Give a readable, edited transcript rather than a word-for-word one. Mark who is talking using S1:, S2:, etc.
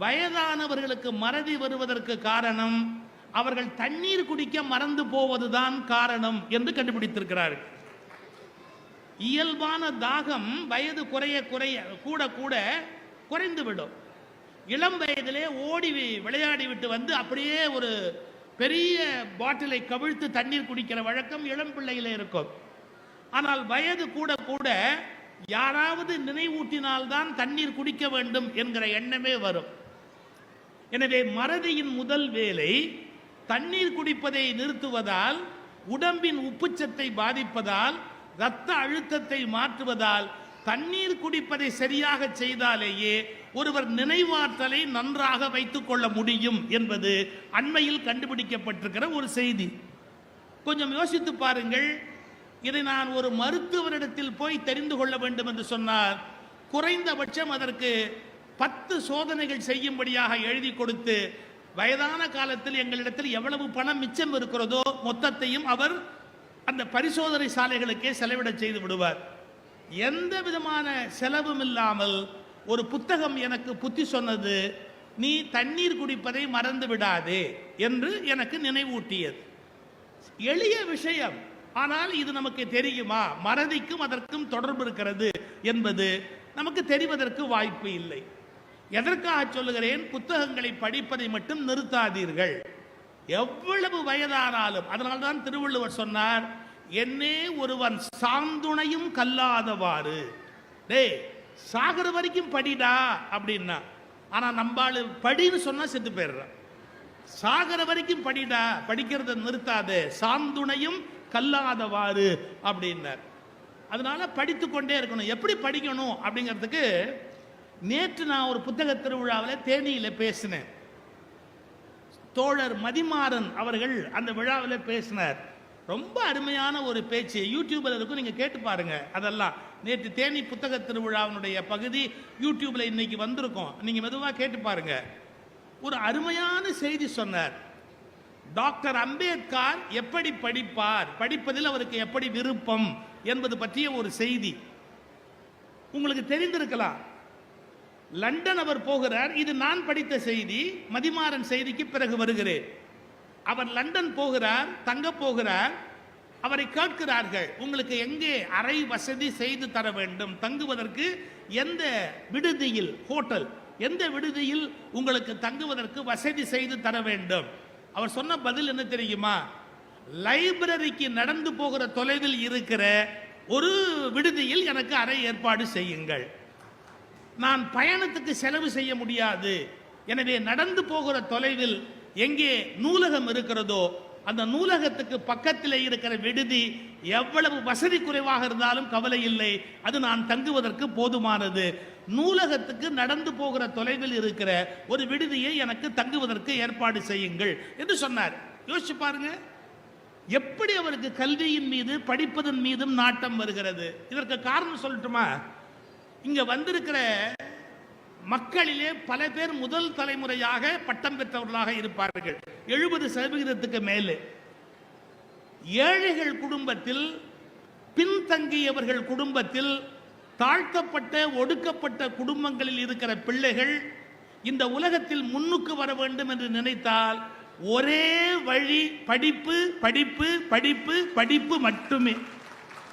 S1: வயதானவர்களுக்கு மறதி வருவதற்கு காரணம் அவர்கள் தண்ணீர் குடிக்க மறந்து போவதுதான் காரணம் என்று கண்டுபிடித்திருக்கிறார்கள். இயல்பான தாகம் வயது குறைய குறைய கூட கூட குறைந்துவிடும். இளம் வயதிலே ஓடி விளையாடி விட்டு வந்து அப்படியே ஒரு பெரிய பாட்டிலை கவிழ்த்து தண்ணீர் குடிக்கிற வழக்கம் இளம் பிள்ளையில இருக்கும். ஆனால் வயது கூட கூட யாராவது நினைவூட்டினால்தான் தண்ணீர் குடிக்க வேண்டும் என்கிற எண்ணமே வரும். எனவே மறதியின் முதல் வேலை தண்ணீர் குடிப்பதை நிறுத்துவதால், உடம்பின் உப்புச்சத்தை பாதிப்பதால், இரத்த அழுத்தத்தை மாற்றுவதால், தண்ணீர் குடிப்பதை சரியாக செய்தாலேயே ஒருவர் நினைவாற்றலை நன்றாக வைத்துக் கொள்ள முடியும் என்பது அண்மையில் கண்டுபிடிக்கப்பட்டிருக்கிற ஒரு செய்தி. கொஞ்சம் யோசித்து பாருங்கள். இதை நான் ஒரு மருத்துவரிடத்தில் போய் தெரிந்து கொள்ள வேண்டும் என்று சொன்னால் குறைந்தபட்சம் அதற்கு 10 சோதனைகள் செய்யும்படியாக எழுதி கொடுத்து, வயதான காலத்தில் எங்களிடத்தில் எவ்வளவு பணம் மிச்சம் இருக்கிறதோ மொத்தத்தையும் அவர் அந்த பரிசோதனை சாலைகளுக்கே செலவிட செய்து விடுவார். எந்த விதமான செலவும் இல்லாமல் ஒரு புத்தகம் எனக்கு புத்தி சொன்னது, நீ தண்ணீர் குடிப்பதை மறந்து விடாதே என்று எனக்கு நினைவூட்டியது. எளிய விஷயம், ஆனால் இது நமக்கு தெரியுமா? மறதிக்கும் அதற்கும் தொடர்பு இருக்கிறது என்பது நமக்கு தெரிவதற்கு வாய்ப்பு இல்லை. எதற்காக சொல்லுகிறேன்? புத்தகங்களை படிப்பதை மட்டும் நிறுத்தாதீர்கள். எவ்வளவு வயதானாலும். அதனால்தான் திருவள்ளுவர் சொன்னார், என்னே ஒருவன் சாந்துணையும் கல்லாதவாறு. டேய், சாகர வரைக்கும் படிடா அப்படின்னா. ஆனா நம்பாளு படின்னு சொன்னா செத்து போயிடுறான். சாகர வரைக்கும் படிடா, படிக்கிறத நிறுத்தாது, சாந்துணையும் கல்லாதவாறு அப்படின்னார். அதனால படித்து கொண்டே இருக்கணும். எப்படி படிக்கணும் அப்படிங்கிறதுக்கு நேற்று நான் ஒரு புத்தக திருவிழாவில் தேனியில் பேசினேன். தோழர் மதிமாறன் அவர்கள் அந்த விழாவில் பேசினார். ரொம்ப அருமையான ஒரு பேச்சு. யூடியூப்ல இருக்கும், நீங்க கேட்டு பாருங்க. அதெல்லாம் நேற்று தேனி புத்தக திருவிழாவினுடைய பகுதி யூடியூப்ல இன்னைக்கு வந்திருக்கும். நீங்க மெதுவாக கேட்டு பாருங்க. ஒரு அருமையான செய்தி சொன்னார். டாக்டர் அம்பேத்கர் எப்படி படிப்பார், படிப்பதில் அவருக்கு எப்படி விருப்பம் என்பது பற்றிய ஒரு செய்தி உங்களுக்கு தெரிந்திருக்கலாம். லண்டன் அவர் போகிறார். இது நான் படித்த செய்தி. மதிமாறன் செய்திக்கு பிறகு வருகிறேன். அவர் லண்டன் போகிறார், தங்க போகிறார். அவரை கேட்கிறார்கள், உங்களுக்கு எங்கே அறை வசதி செய்து தர வேண்டும், தங்குவதற்கு எந்த விடுதியில், ஹோட்டல் எந்த விடுதியில் உங்களுக்கு தங்குவதற்கு வசதி செய்து தர வேண்டும். அவர் சொன்ன பதில் என்ன தெரியுமா? லைப்ரரிக்கு நடந்து போகிற தொலைவில் இருக்கிற ஒரு விடுதியில் எனக்கு அறை ஏற்பாடு செய்யுங்கள். நான் பயணத்துக்கு செலவு செய்ய முடியாது, எனவே நடந்து போகிற தொலைவில் எங்கே நூலகம் இருக்கிறதோ அந்த நூலகத்துக்கு பக்கத்தில் இருக்கிற விடுதி எவ்வளவு வசதி குறைவாக இருந்தாலும் கவலை இல்லை, அது நான் தங்குவதற்கு போதுமானது. நூலகத்துக்கு நடந்து போகிற தொலைவில் இருக்கிற ஒரு விடுதியை எனக்கு தங்குவதற்கு ஏற்பாடு செய்யுங்கள் என்று சொன்னார். யோசிச்சு பாருங்க, எப்படி அவருக்கு கல்வியின் மீது, படிப்பதன் மீதும் நாட்டம் வருகிறது. இதற்கு காரணம் சொல்லட்டுமா? இங்க வந்திருக்கிற மக்களிலே பல பேர் முதல் தலைமுறையாக பட்டம் பெற்றவர்களாக இருப்பார்கள், 70% மேலே. ஏழைகள் குடும்பத்தில், பின்தங்கியவர்கள் குடும்பத்தில், தாழ்த்தப்பட்ட ஒடுக்கப்பட்ட குடும்பங்களில் இருக்கிற பிள்ளைகள் இந்த உலகத்தில் முன்னுக்கு வர வேண்டும் என்று நினைத்தால் ஒரே வழி படிப்பு, படிப்பு, படிப்பு, படிப்பு மட்டுமே.